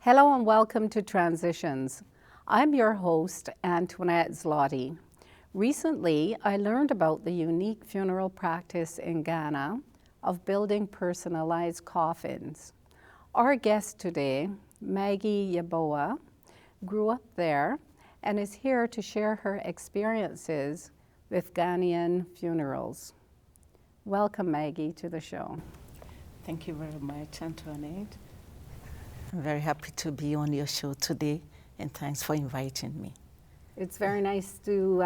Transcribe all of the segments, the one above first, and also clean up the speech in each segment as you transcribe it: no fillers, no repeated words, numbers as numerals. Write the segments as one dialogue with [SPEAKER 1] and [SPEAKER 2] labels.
[SPEAKER 1] Hello and welcome to Transitions. I'm your host, Antoinette Zloty. Recently, I learned about the unique funeral practice in Ghana of building personalized coffins. Our guest today, Maggie Yeboah, grew up there and is here to share her experiences with Ghanaian funerals. Welcome, Maggie, to the show.
[SPEAKER 2] Thank you very much, Antoinette. I'm very happy to be on your show today, and thanks for inviting me.
[SPEAKER 1] It's very nice to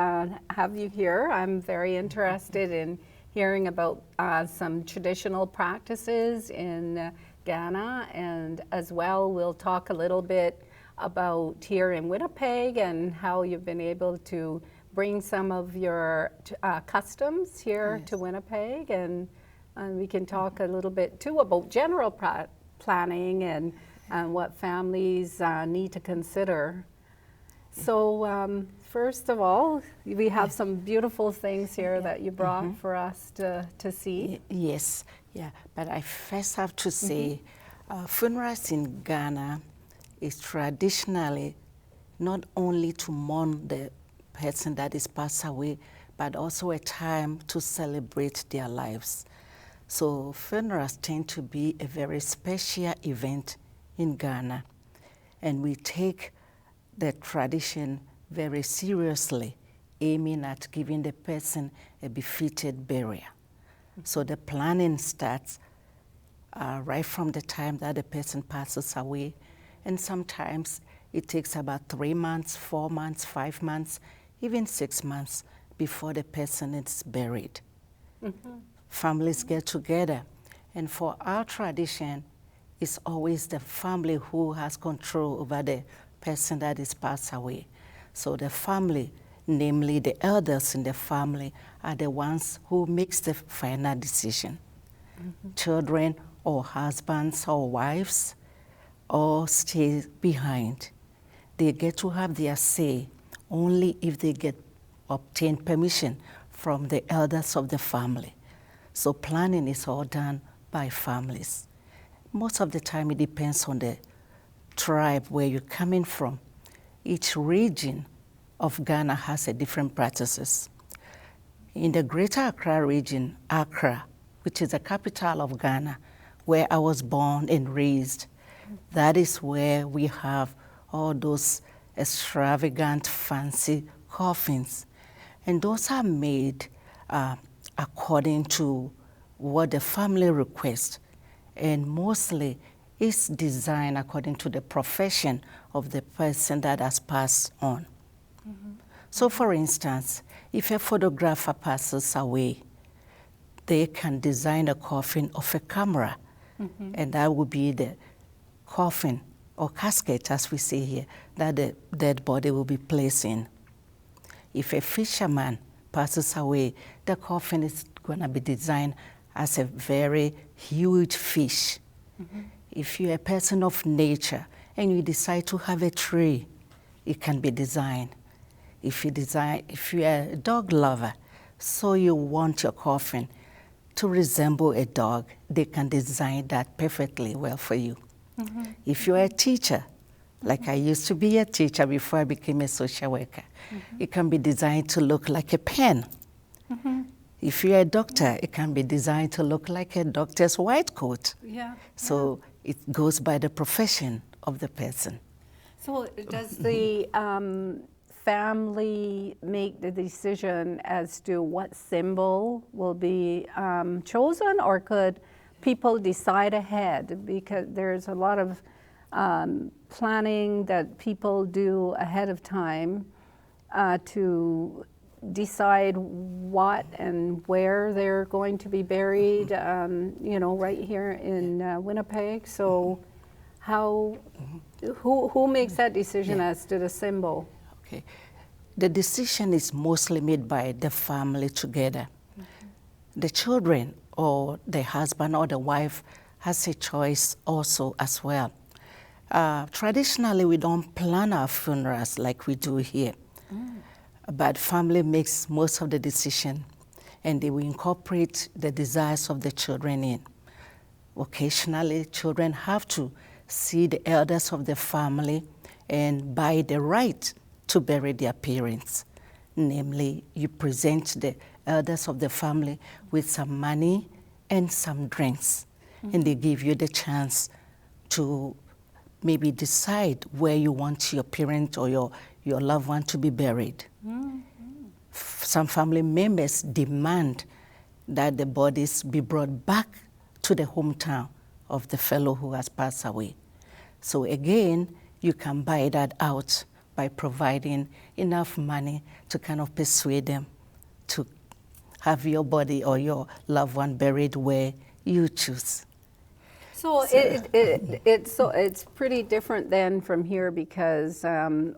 [SPEAKER 1] have you here. I'm very interested in hearing about some traditional practices in Ghana, and as well we'll talk a little bit about here in Winnipeg and how you've been able to bring some of your customs here to Winnipeg, and we can talk a little bit too about general planning and what families need to consider. So first of all, we have some beautiful things here that you brought for us to see.
[SPEAKER 2] Yes, but I first have to say, funerals in Ghana is traditionally not only to mourn the person that is passed away, but also a time to celebrate their lives. So funerals tend to be a very special event in Ghana, and we take the tradition very seriously, aiming at giving the person a befitted burial. So the planning starts right from the time that the person passes away, and sometimes it takes about 3 months, 4 months, 5 months, even 6 months before the person is buried. Families get together, and for our tradition, it's always the family who has control over the person that is passed away. So the family, namely the elders in the family, are the ones who makes the final decision. Children or husbands or wives all stay behind. They get to have their say only if they obtain permission from the elders of the family. So planning is all done by families. Most of the time it depends on the tribe where you're coming from. Each region of Ghana has a different practices. In the Greater Accra region, Accra, which is the capital of Ghana, where I was born and raised, that is where we have all those extravagant, fancy coffins. And those are made according to what the family requests. And mostly it's designed according to the profession of the person that has passed on. So for instance, if a photographer passes away, they can design a coffin of a camera, and that would be the coffin or casket, as we say here, that the dead body will be placed in. If a fisherman passes away, the coffin is going to be designed as a very huge fish. If you're a person of nature and you decide to have a tree, it can be designed. If you're a dog lover, so you want your coffin to resemble a dog, they can design that perfectly well for you. If you're a teacher, like I used to be a teacher before I became a social worker, it can be designed to look like a pen. If you're a doctor, it can be designed to look like a doctor's white coat. So it goes by the profession of the person.
[SPEAKER 1] So does the family make the decision as to what symbol will be chosen, or could people decide ahead? Because there's a lot of planning that people do ahead of time to decide what and where they're going to be buried, right here in Winnipeg. So who makes that decision as to the symbol?
[SPEAKER 2] Okay. The decision is mostly made by the family together. The children or the husband or the wife has a choice also as well. Traditionally, we don't plan our funerals like we do here. But family makes most of the decision, and they will incorporate the desires of the children in. Occasionally, children have to see the elders of the family and buy the right to bury their parents. Namely, you present the elders of the family with some money and some drinks, and they give you the chance to maybe decide where you want your parent or your loved one to be buried. Some family members demand that the bodies be brought back to the hometown of the fellow who has passed away. So again, you can buy that out by providing enough money to kind of persuade them to have your body or your loved one buried where you choose.
[SPEAKER 1] So it's pretty different then from here because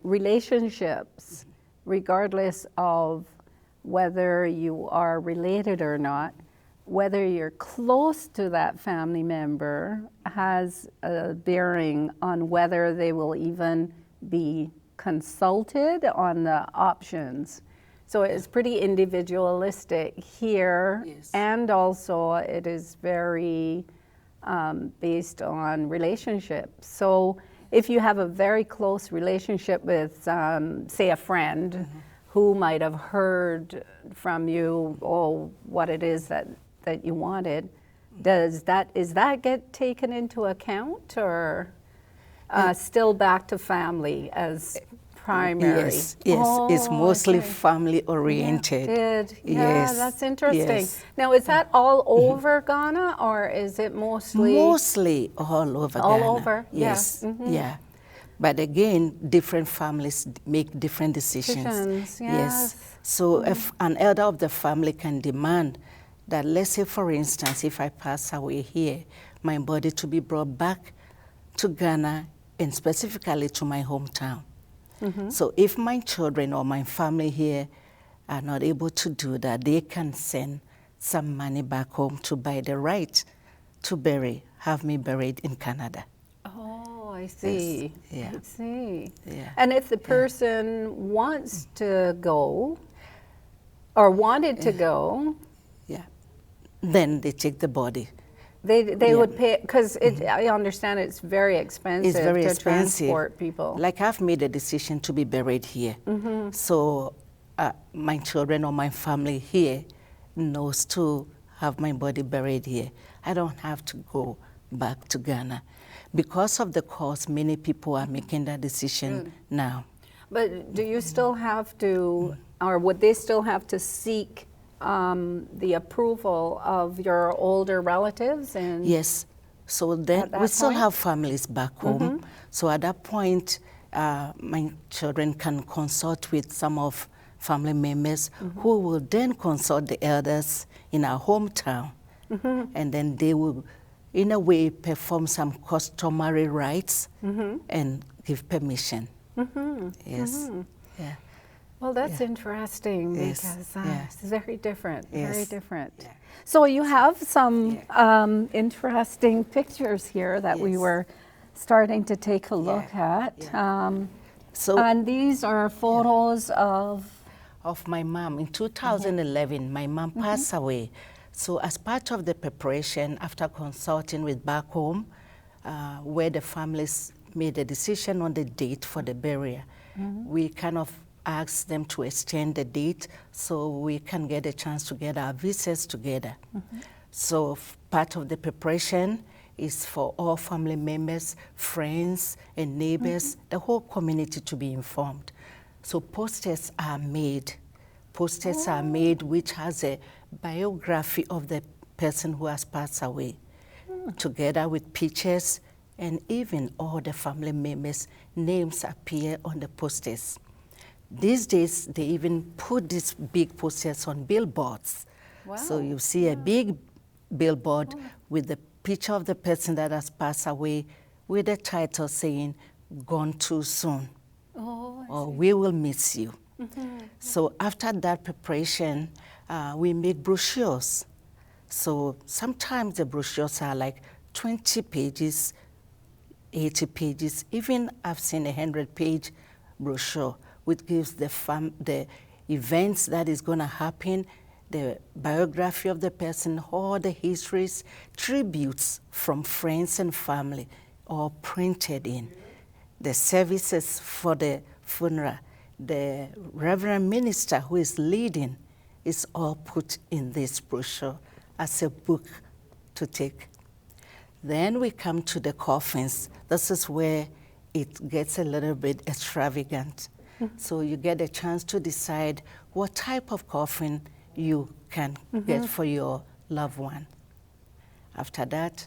[SPEAKER 1] relationships, regardless of whether you are related or not, whether you're close to that family member has a bearing on whether they will even be consulted on the options. So it's pretty individualistic here,
[SPEAKER 2] Yes.
[SPEAKER 1] and also it is very based on relationships. So if you have a very close relationship with, say, a friend who might have heard from you, what it is that you wanted, is that get taken into account, or still back to family as primary?
[SPEAKER 2] Yes, it's mostly family oriented.
[SPEAKER 1] Yeah, that's interesting.
[SPEAKER 2] Yes.
[SPEAKER 1] Now, is that all over Ghana, or is it mostly?
[SPEAKER 2] Mostly all over
[SPEAKER 1] All
[SPEAKER 2] Ghana.
[SPEAKER 1] over, yeah.
[SPEAKER 2] Yes, yeah. But again, different families make different decisions.
[SPEAKER 1] Decisions,
[SPEAKER 2] Yes.
[SPEAKER 1] yes.
[SPEAKER 2] So if an elder of the family can demand that, let's say, for instance, if I pass away here, my body to be brought back to Ghana and specifically to my hometown. So if my children or my family here are not able to do that, they can send some money back home to buy the right to have me buried in Canada.
[SPEAKER 1] Oh, I see.
[SPEAKER 2] Yeah.
[SPEAKER 1] I see.
[SPEAKER 2] Yeah.
[SPEAKER 1] And if the person wants to go, or wanted to go,
[SPEAKER 2] Yeah. Then they take the body.
[SPEAKER 1] they would pay, because I understand it's very expensive
[SPEAKER 2] It's very
[SPEAKER 1] to
[SPEAKER 2] expensive.
[SPEAKER 1] transport people.
[SPEAKER 2] Like, I've made a decision to be buried here. So my children or my family here knows to have my body buried here. I don't have to go back to Ghana. Because of the cost, many people are making that decision now.
[SPEAKER 1] But do you still have to, or would they still have to seek the approval of your older relatives? And
[SPEAKER 2] Yes. So then
[SPEAKER 1] At that
[SPEAKER 2] we still
[SPEAKER 1] point?
[SPEAKER 2] have families back home. So at that point, my children can consult with some of family members who will then consult the elders in our hometown. And then they will, in a way, perform some customary rites and give permission. Yes. Yeah.
[SPEAKER 1] well, that's interesting
[SPEAKER 2] Yes,
[SPEAKER 1] because
[SPEAKER 2] yeah.
[SPEAKER 1] it's very different, very
[SPEAKER 2] Yes,
[SPEAKER 1] different.
[SPEAKER 2] yeah.
[SPEAKER 1] So you have some interesting pictures here that we
[SPEAKER 2] Yes.
[SPEAKER 1] were starting to take a look at.
[SPEAKER 2] So
[SPEAKER 1] And these are photos
[SPEAKER 2] of my mom. In 2011, my mom passed away. So as part of the preparation, after consulting with back home, where the families made a decision on the date for the burial, we kind of asked them to extend the date so we can get a chance to get our visas together. So part of the preparation is for all family members, friends, and neighbors, the whole community to be informed. So posters are made. Posters are made which has a biography of the person who has passed away, together with pictures, and even all the family members' names appear on the posters. These days, they even put these big posters on billboards. So you see a big billboard with the picture of the person that has passed away with the title saying, "Gone too soon," or "We will miss you." So after that preparation, we make brochures. So sometimes the brochures are like 20 pages, 80 pages, even I've seen a 100-page brochure, which gives the events that is going to happen, the biography of the person, all the histories, tributes from friends and family, all printed in. The services for the funeral, the Reverend Minister who is leading, is all put in this brochure as a book to take. Then we come to the coffins. This is where it gets a little bit extravagant. So you get a chance to decide what type of coffin you can get for your loved one. After that,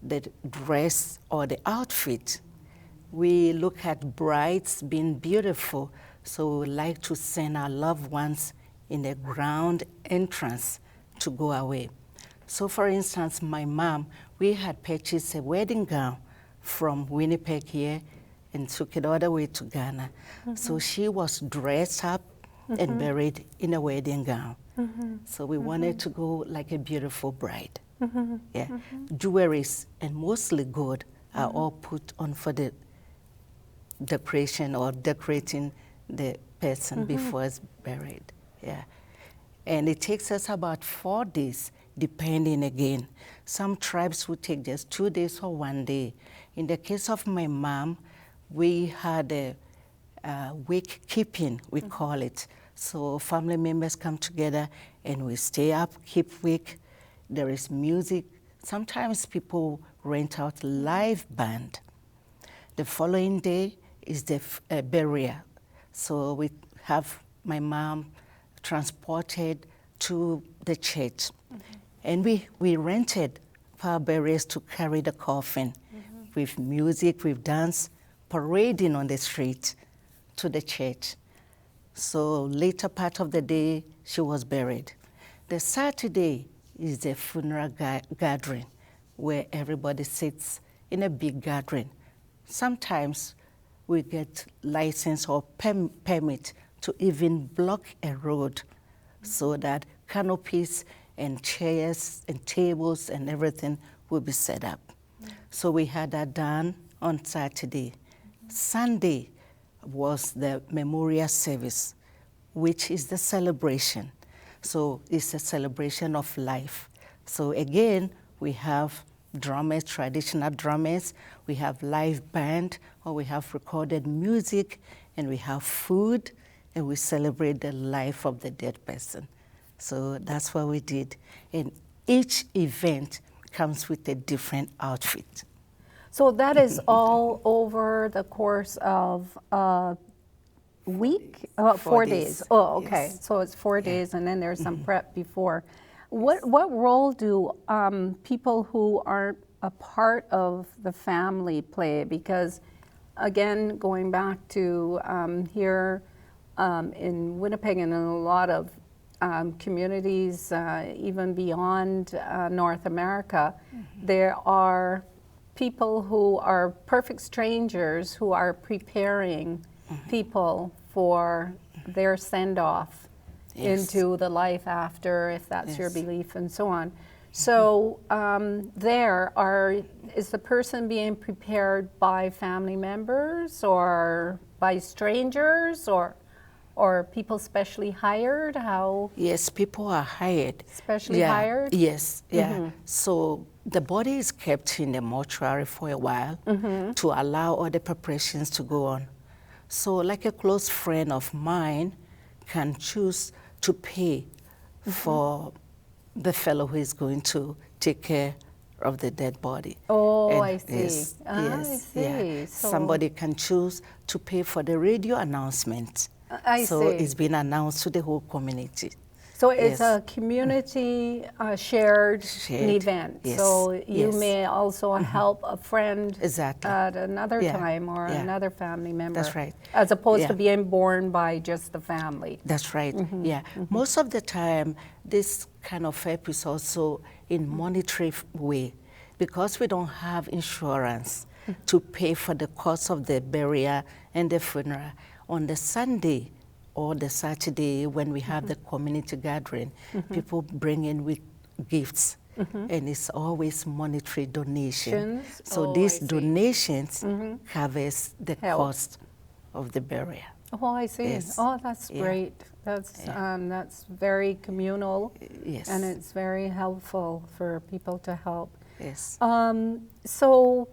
[SPEAKER 2] the dress or the outfit. We look at brides being beautiful, so we like to send our loved ones in a ground entrance to go away. So for instance, my mom, we had purchased a wedding gown from Winnipeg here and took it all the way to Ghana. So she was dressed up and buried in a wedding gown. So we wanted to go like a beautiful bride. Yeah. Jewelries and mostly gold are all put on for the decoration or decorating the person before it's buried. Yeah. And it takes us about 4 days, depending again. Some tribes would take just 2 days or 1 day. In the case of my mom, we had a wake keeping, we call it. So family members come together and we stay up, keep wake. There is music. Sometimes people rent out live band. The following day is the burial. So we have my mom transported to the church. And we rented pallbearers to carry the coffin with music, with dance, parading on the street to the church. So later part of the day, she was buried. The Saturday is the funeral gathering, where everybody sits in a big gathering. Sometimes we get license or permit to even block a road so that canopies and chairs and tables and everything will be set up. So we had that done on Saturday. Sunday was the memorial service, which is the celebration. So it's a celebration of life. So again, we have drummers, traditional drummers, we have live band, or we have recorded music, and we have food, and we celebrate the life of the dead person. So that's what we did. And each event comes with a different outfit.
[SPEAKER 1] So that is all over the course of a week? 4 days. Oh, okay.
[SPEAKER 2] Yes.
[SPEAKER 1] So it's 4 days, and then there's some prep before. What role do people who aren't a part of the family play? Because, again, going back to here in Winnipeg and in a lot of communities, even beyond North America, there are people who are perfect strangers who are preparing people for their send-off into the life after, if that's your belief, and so on. So is the person being prepared by family members or by strangers or people specially hired? How?
[SPEAKER 2] Yes, people are hired.
[SPEAKER 1] Specially hired?
[SPEAKER 2] Yes, yeah. So the body is kept in the mortuary for a while to allow all the preparations to go on. So like a close friend of mine can choose to pay for the fellow who is going to take care of the dead body.
[SPEAKER 1] Oh,
[SPEAKER 2] And
[SPEAKER 1] I see.
[SPEAKER 2] Yes,
[SPEAKER 1] I see.
[SPEAKER 2] Yeah.
[SPEAKER 1] So
[SPEAKER 2] Somebody can choose to pay for the radio announcement.
[SPEAKER 1] I
[SPEAKER 2] So
[SPEAKER 1] see.
[SPEAKER 2] it's been announced to the whole community.
[SPEAKER 1] So it's
[SPEAKER 2] Yes.
[SPEAKER 1] a community shared event.
[SPEAKER 2] Yes.
[SPEAKER 1] So you
[SPEAKER 2] Yes.
[SPEAKER 1] may also help a friend
[SPEAKER 2] Exactly.
[SPEAKER 1] at another
[SPEAKER 2] Yeah.
[SPEAKER 1] time or
[SPEAKER 2] Yeah.
[SPEAKER 1] another family member.
[SPEAKER 2] That's right.
[SPEAKER 1] As opposed to
[SPEAKER 2] Yeah.
[SPEAKER 1] being borne by just the family.
[SPEAKER 2] That's right, yeah. Most of the time, this kind of help is also in monetary way, because we don't have insurance to pay for the cost of the burial and the funeral. On the Sunday or the Saturday when we have the community gathering, people bring in with gifts, and it's always monetary donation.
[SPEAKER 1] Donations?
[SPEAKER 2] So
[SPEAKER 1] Oh,
[SPEAKER 2] these
[SPEAKER 1] I see.
[SPEAKER 2] donations covers the
[SPEAKER 1] Help.
[SPEAKER 2] cost of the burial.
[SPEAKER 1] Oh, I see.
[SPEAKER 2] Yes.
[SPEAKER 1] Oh, that's
[SPEAKER 2] Yeah.
[SPEAKER 1] great. That's very communal,
[SPEAKER 2] Yes.
[SPEAKER 1] and it's very helpful for people to help.
[SPEAKER 2] Yes.
[SPEAKER 1] So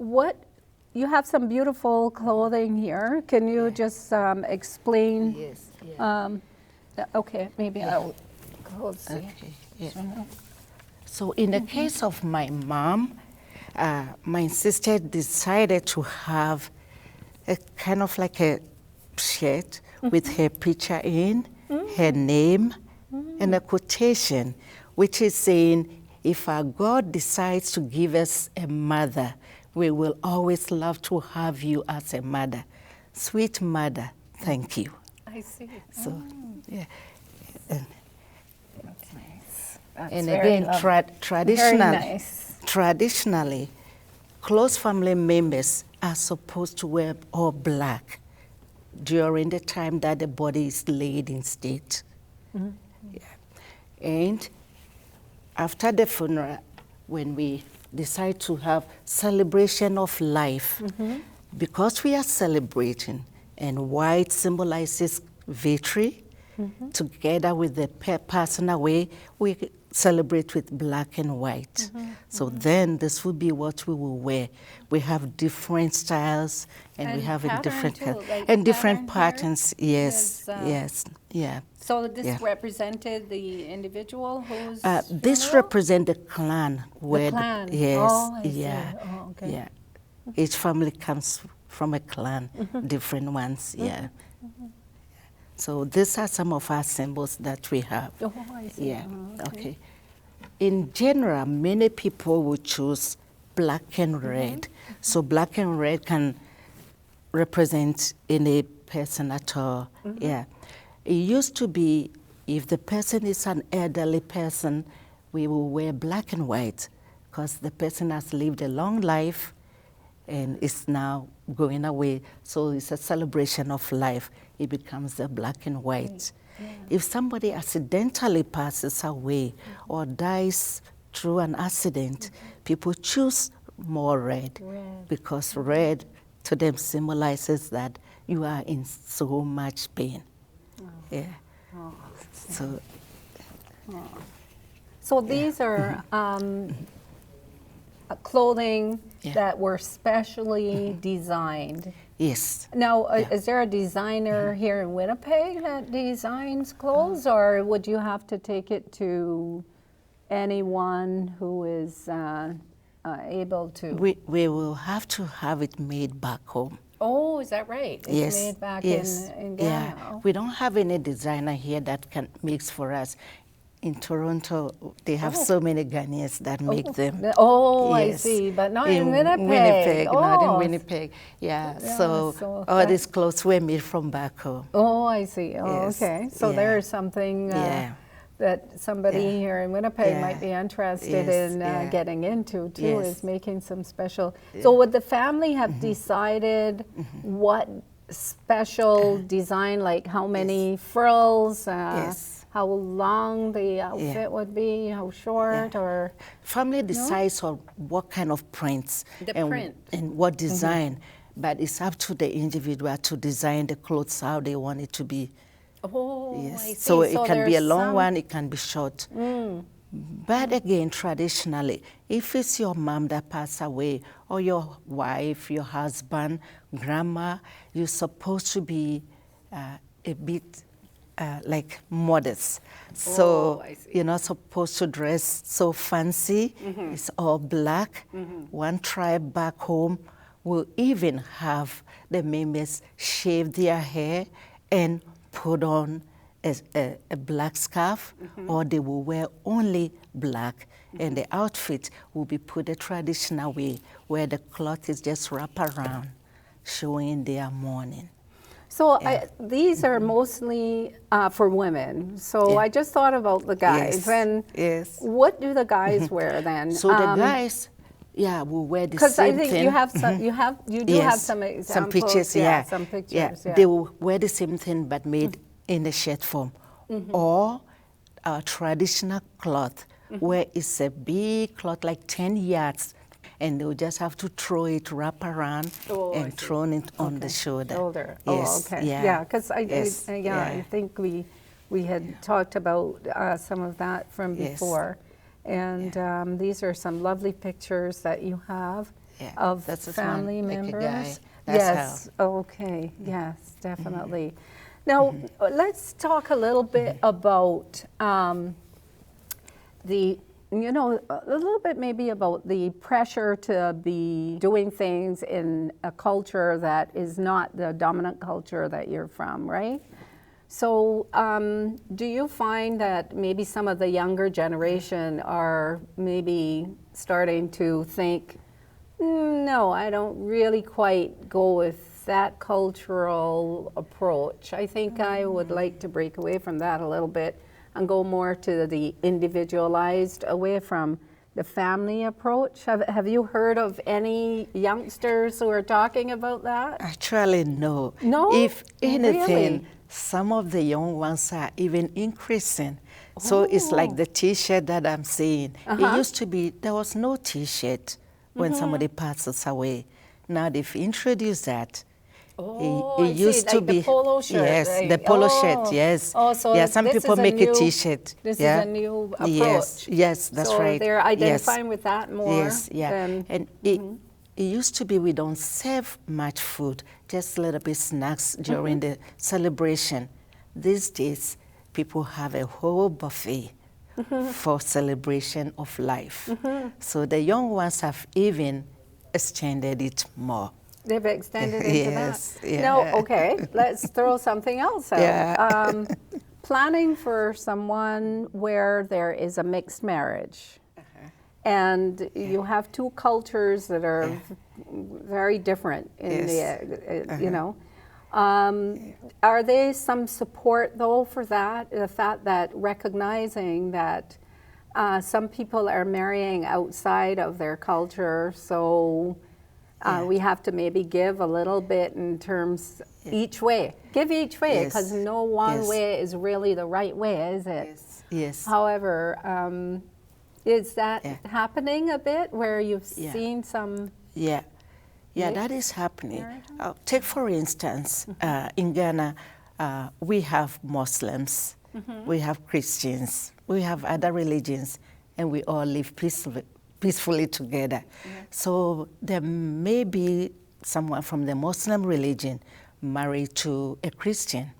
[SPEAKER 1] what, you have some beautiful clothing here. Can you just explain?
[SPEAKER 2] Yes. Yeah.
[SPEAKER 1] Okay, maybe I'll go see.
[SPEAKER 2] Okay. Yeah. So in the case of my mom, my sister decided to have a kind of like a shirt with her picture in, her name, and a quotation, which is saying, if our God decides to give us a mother, we will always love to have you as a mother. Sweet mother, thank you.
[SPEAKER 1] I see.
[SPEAKER 2] So, yeah. And,
[SPEAKER 1] That's nice. That's
[SPEAKER 2] and
[SPEAKER 1] very
[SPEAKER 2] again,
[SPEAKER 1] lovely. Very nice.
[SPEAKER 2] traditionally, close family members are supposed to wear all black during the time that the body is laid in state. Yeah. And after the funeral, when we decide to have celebration of life, because we are celebrating, and white symbolizes victory, together with the person away, we celebrate with black and white. So then this will be what we will wear. We have different styles, and we have in
[SPEAKER 1] pattern
[SPEAKER 2] different
[SPEAKER 1] too, like
[SPEAKER 2] and different
[SPEAKER 1] pattern here
[SPEAKER 2] patterns. Yes,
[SPEAKER 1] is,
[SPEAKER 2] yes, yeah.
[SPEAKER 1] So this
[SPEAKER 2] Yeah.
[SPEAKER 1] represented the individual who's
[SPEAKER 2] This
[SPEAKER 1] funeral?
[SPEAKER 2] represents the clan. Where
[SPEAKER 1] clan.
[SPEAKER 2] Yes,
[SPEAKER 1] Oh, I see.
[SPEAKER 2] yeah,
[SPEAKER 1] Oh, okay.
[SPEAKER 2] yeah. Each family comes from a clan, different ones, yeah. So these are some of our symbols that we have.
[SPEAKER 1] Oh, I see.
[SPEAKER 2] Yeah,
[SPEAKER 1] Oh,
[SPEAKER 2] okay. In general, many people will choose black and red. So black and red can represent any person at all. Yeah. It used to be, if the person is an elderly person, we will wear black and white because the person has lived a long life and is now going away. So it's a celebration of life. It becomes a black and white. If somebody accidentally passes away or dies through an accident, people choose more red, because red to them symbolizes that you are in so much pain. Yeah. So
[SPEAKER 1] So these are clothing
[SPEAKER 2] Yeah.
[SPEAKER 1] that were specially designed.
[SPEAKER 2] yes.
[SPEAKER 1] Now, is there a designer here in Winnipeg that designs clothes, or would you have to take it to anyone who is able to?
[SPEAKER 2] We will have to have it made back home.
[SPEAKER 1] Oh, is that right? It's
[SPEAKER 2] Yes.
[SPEAKER 1] made back
[SPEAKER 2] yes.
[SPEAKER 1] in Ghana.
[SPEAKER 2] Yeah. We don't have any designer here that can makes for us. In Toronto, they have so many Ghanaians that make them.
[SPEAKER 1] Oh, I
[SPEAKER 2] Yes.
[SPEAKER 1] see, but not in Winnipeg.
[SPEAKER 2] Not in
[SPEAKER 1] Oh.
[SPEAKER 2] Winnipeg. Yeah,
[SPEAKER 1] Yeah,
[SPEAKER 2] so
[SPEAKER 1] so
[SPEAKER 2] all
[SPEAKER 1] that-
[SPEAKER 2] these clothes were made from back home.
[SPEAKER 1] Oh, I see. Oh,
[SPEAKER 2] Yes.
[SPEAKER 1] okay. So
[SPEAKER 2] Yeah.
[SPEAKER 1] there's something
[SPEAKER 2] Yeah.
[SPEAKER 1] that somebody
[SPEAKER 2] Yeah.
[SPEAKER 1] here in Winnipeg
[SPEAKER 2] Yeah.
[SPEAKER 1] might be interested
[SPEAKER 2] Yes,
[SPEAKER 1] in
[SPEAKER 2] yeah.
[SPEAKER 1] getting into too,
[SPEAKER 2] Yes.
[SPEAKER 1] is making some special. So would the family have decided what special design, like how many frills,
[SPEAKER 2] Yes.
[SPEAKER 1] how long the outfit would be, how short, or
[SPEAKER 2] Family decides on what kind of prints
[SPEAKER 1] The
[SPEAKER 2] and,
[SPEAKER 1] print.
[SPEAKER 2] and what design, but it's up to the individual to design the clothes how they want it to be.
[SPEAKER 1] oh,
[SPEAKER 2] Yes.
[SPEAKER 1] I see.
[SPEAKER 2] So it can be a
[SPEAKER 1] there's
[SPEAKER 2] long
[SPEAKER 1] some-
[SPEAKER 2] one, it can be short. But again, traditionally, if it's your mom that passed away, or your wife, your husband, grandma, you're supposed to be a bit like modest. So
[SPEAKER 1] I see.
[SPEAKER 2] you're not supposed to dress so fancy. It's all black. One tribe back home will even have the members shave their hair and put on a black scarf, or they will wear only black, and the outfit will be put the traditional way, where the cloth is just wrapped around, showing their mourning.
[SPEAKER 1] So these are mostly for women. So
[SPEAKER 2] Yeah.
[SPEAKER 1] I just thought about the guys.
[SPEAKER 2] Yes,
[SPEAKER 1] And
[SPEAKER 2] yes.
[SPEAKER 1] what do the guys wear then?
[SPEAKER 2] So the guys, yeah, will wear the
[SPEAKER 1] Because
[SPEAKER 2] same
[SPEAKER 1] I think
[SPEAKER 2] thing.
[SPEAKER 1] you have some, you do have some examples.
[SPEAKER 2] some pictures, yeah.
[SPEAKER 1] Some pictures, yeah.
[SPEAKER 2] They will wear the same thing but made in the shirt form. Or a traditional cloth, where it's a big cloth, like 10 yards, and they'll just have to throw it, wrap around,
[SPEAKER 1] Oh, I
[SPEAKER 2] and
[SPEAKER 1] see.
[SPEAKER 2] throw it on the shoulder.
[SPEAKER 1] Oh,
[SPEAKER 2] Yes,
[SPEAKER 1] okay.
[SPEAKER 2] yeah.
[SPEAKER 1] Yeah, because
[SPEAKER 2] Yes,
[SPEAKER 1] I think we had talked about some of that from
[SPEAKER 2] Yes.
[SPEAKER 1] before. And these are some lovely pictures that you have.
[SPEAKER 2] Yeah,
[SPEAKER 1] of
[SPEAKER 2] that's just
[SPEAKER 1] family
[SPEAKER 2] one, like a
[SPEAKER 1] members?
[SPEAKER 2] guy. That's
[SPEAKER 1] Yes, okay, yes, definitely. Now, let's talk a little bit about a little bit maybe about the pressure to be doing things in a culture that is not the dominant culture that you're from, right? So, do you find that maybe some of the younger generation are maybe starting to think, no, I don't really quite go with that cultural approach. I think I would like to break away from that a little bit and go more to the individualized, away from the family approach. Have you heard of any youngsters who are talking about that?
[SPEAKER 2] Actually, no.
[SPEAKER 1] No?
[SPEAKER 2] If anything,
[SPEAKER 1] Really?
[SPEAKER 2] some of the young ones are even increasing. So it's like the T-shirt that I'm saying. It used to be, there was no T-shirt when somebody passes away. Now they've introduced that.
[SPEAKER 1] Oh,
[SPEAKER 2] It
[SPEAKER 1] I see,
[SPEAKER 2] used to
[SPEAKER 1] like
[SPEAKER 2] be
[SPEAKER 1] the polo shirt,
[SPEAKER 2] yes,
[SPEAKER 1] right?
[SPEAKER 2] the polo
[SPEAKER 1] Oh.
[SPEAKER 2] shirt, yes.
[SPEAKER 1] Oh, so
[SPEAKER 2] yeah, some
[SPEAKER 1] this
[SPEAKER 2] people
[SPEAKER 1] is a
[SPEAKER 2] make
[SPEAKER 1] new,
[SPEAKER 2] a T-shirt.
[SPEAKER 1] This
[SPEAKER 2] yeah.
[SPEAKER 1] is a new approach.
[SPEAKER 2] Yes, that's
[SPEAKER 1] so
[SPEAKER 2] right.
[SPEAKER 1] they're
[SPEAKER 2] Yes.
[SPEAKER 1] identifying with that more
[SPEAKER 2] Yes, yeah.
[SPEAKER 1] than...
[SPEAKER 2] And it used to be we don't serve much food, just a little bit snacks during the celebration. These days, people have a whole buffet for celebration of life. So the young ones have even extended it more.
[SPEAKER 1] They've extended into
[SPEAKER 2] Yes,
[SPEAKER 1] that.
[SPEAKER 2] yeah.
[SPEAKER 1] Now, okay, let's throw something else out.
[SPEAKER 2] Yeah.
[SPEAKER 1] Planning for someone where there is a mixed marriage. And you have two cultures that are very different in
[SPEAKER 2] Yes.
[SPEAKER 1] Are there some support though for that? The fact that recognizing that some people are marrying outside of their culture, so we have to maybe give a little bit in terms each way. Give each way, because
[SPEAKER 2] Yes.
[SPEAKER 1] no one
[SPEAKER 2] Yes.
[SPEAKER 1] way is really the right way, is it?
[SPEAKER 2] Yes. Yes.
[SPEAKER 1] However, is that happening a bit where you've
[SPEAKER 2] Yeah.
[SPEAKER 1] seen some?
[SPEAKER 2] Yeah, yeah, that
[SPEAKER 1] mixed
[SPEAKER 2] is happening.
[SPEAKER 1] marriages?
[SPEAKER 2] Take for instance, in Ghana, we have Muslims, we have Christians, we have other religions, and we all live peacefully together. So there may be someone from the Muslim religion married to a Christian.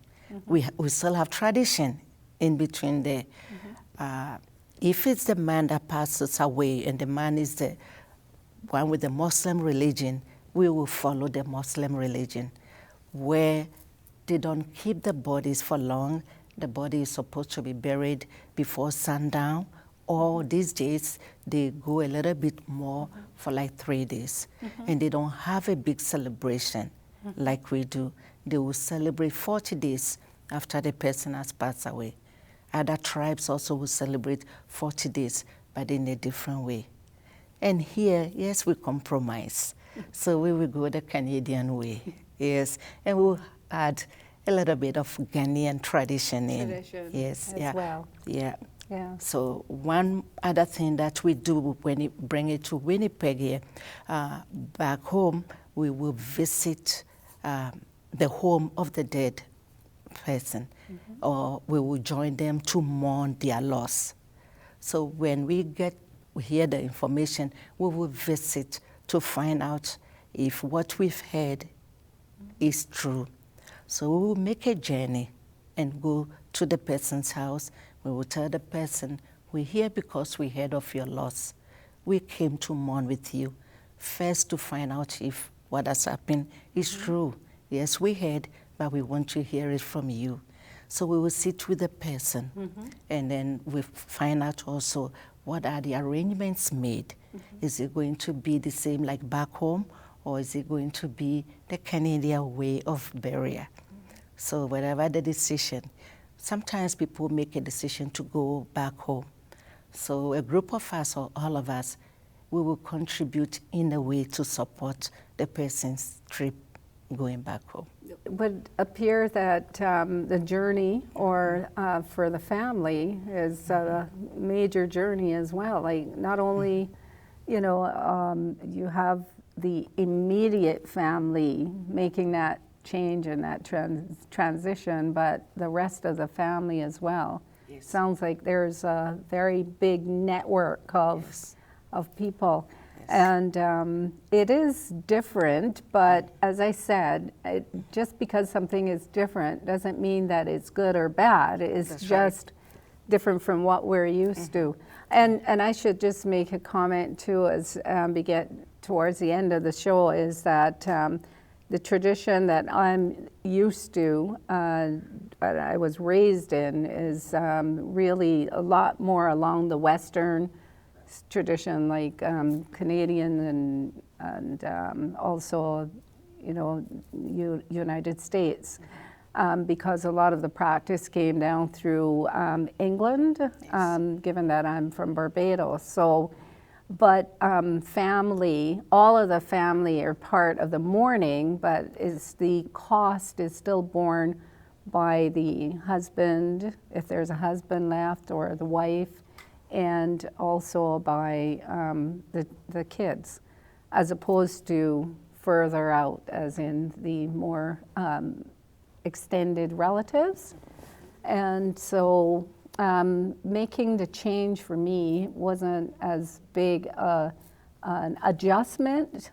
[SPEAKER 2] We still have tradition in between there. If it's the man that passes away and the man is the one with the Muslim religion, we will follow the Muslim religion, where they don't keep the bodies for long. The body is supposed to be buried before sundown, or these days they go a little bit more for like 3 days. And they don't have a big celebration like we do. They will celebrate 40 days after the person has passed away. Other tribes also will celebrate 40 days, but in a different way. And here, yes, we compromise. So we will go the Canadian way, yes. And we'll add a little bit of Ghanaian tradition in. Yes,
[SPEAKER 1] as well.
[SPEAKER 2] Yeah.
[SPEAKER 1] Yeah.
[SPEAKER 2] So one other thing that we do when we bring it to Winnipeg here, back home, we will visit the home of the dead person, or we will join them to mourn their loss. So when we hear the information, we will visit to find out if what we've heard is true. So we will make a journey and go to the person's house. We will tell the person, we're here because we heard of your loss. We came to mourn with you, first to find out if what has happened is true. Yes, we heard, but we want to hear it from you. So we will sit with the person, and then we find out also what are the arrangements made. Is it going to be the same like back home, or is it going to be the Canadian way of burial? So whatever the decision, sometimes people make a decision to go back home. So a group of us, or all of us, we will contribute in a way to support the person's trip going back home.
[SPEAKER 1] It would appear that the journey, or for the family, is a major journey as well. Like not only, you have the immediate family making that change and that transition, but the rest of the family as well.
[SPEAKER 2] Yes.
[SPEAKER 1] Sounds like there's a very big network of people. And it is different, but as I said, just because something is different doesn't mean that it's good or bad. It's
[SPEAKER 2] That's
[SPEAKER 1] just different from what we're used to. And I should just make a comment too, as we get towards the end of the show, is that the tradition that I'm used to, that I was raised in, is really a lot more along the Western tradition, like Canadian and also, you know, United States, because a lot of the practice came down through England, given that I'm from Barbados. So, but family, all of the family are part of the mourning, but the cost is still borne by the husband, if there's a husband left, or the wife, and also by the kids, as opposed to further out, as in the more extended relatives. And so making the change for me wasn't as big an adjustment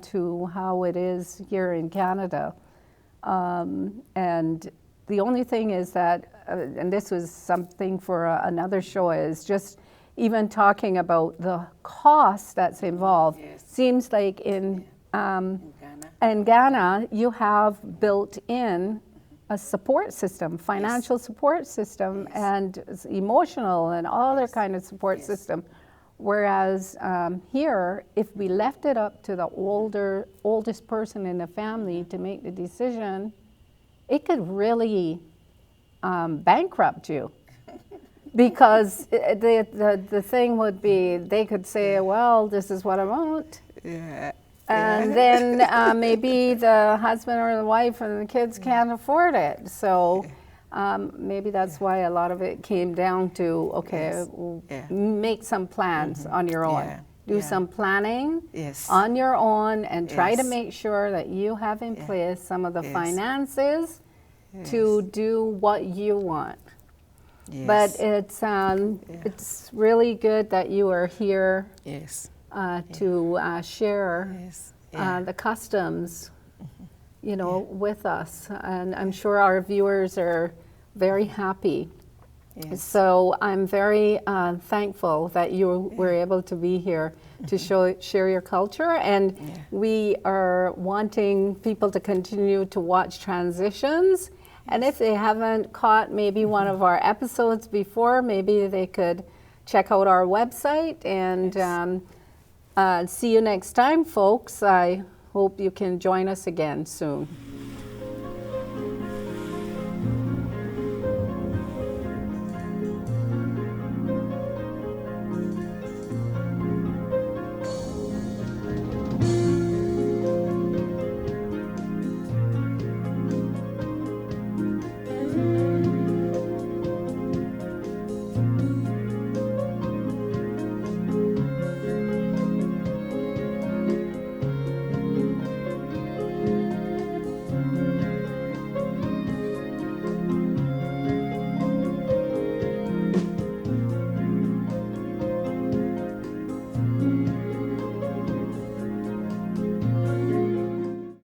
[SPEAKER 1] to how it is here in Canada. And the only thing is that, and this was something for another show, is just even talking about the cost that's involved.
[SPEAKER 2] Yes.
[SPEAKER 1] Seems like in Ghana, you have built in a support system, financial support system, and emotional and all other kind of support system. Whereas here, if we left it up to the oldest person in the family to make the decision, it could really bankrupt you. Because the thing would be, they could say, well, this is what I want.
[SPEAKER 2] Yeah.
[SPEAKER 1] And then maybe the husband or the wife and the kids can't afford it. So maybe that's why a lot of it came down to, okay, make some plans on your own.
[SPEAKER 2] Yeah.
[SPEAKER 1] Do some planning
[SPEAKER 2] Yes.
[SPEAKER 1] on your own, and try to
[SPEAKER 2] Yes.
[SPEAKER 1] make sure that you have in place some of the finances to do what you want.
[SPEAKER 2] Yes.
[SPEAKER 1] But it's really good that you are here
[SPEAKER 2] Yes.
[SPEAKER 1] to share
[SPEAKER 2] Yes.
[SPEAKER 1] the customs, you know, with us. And I'm sure our viewers are very happy.
[SPEAKER 2] Yes.
[SPEAKER 1] So I'm very thankful that you were able to be here to share your culture. And we are wanting people to continue to watch Transitions. And if they haven't caught maybe one of our episodes before, maybe they could check out our website. And see you next time, folks. I hope you can join us again soon.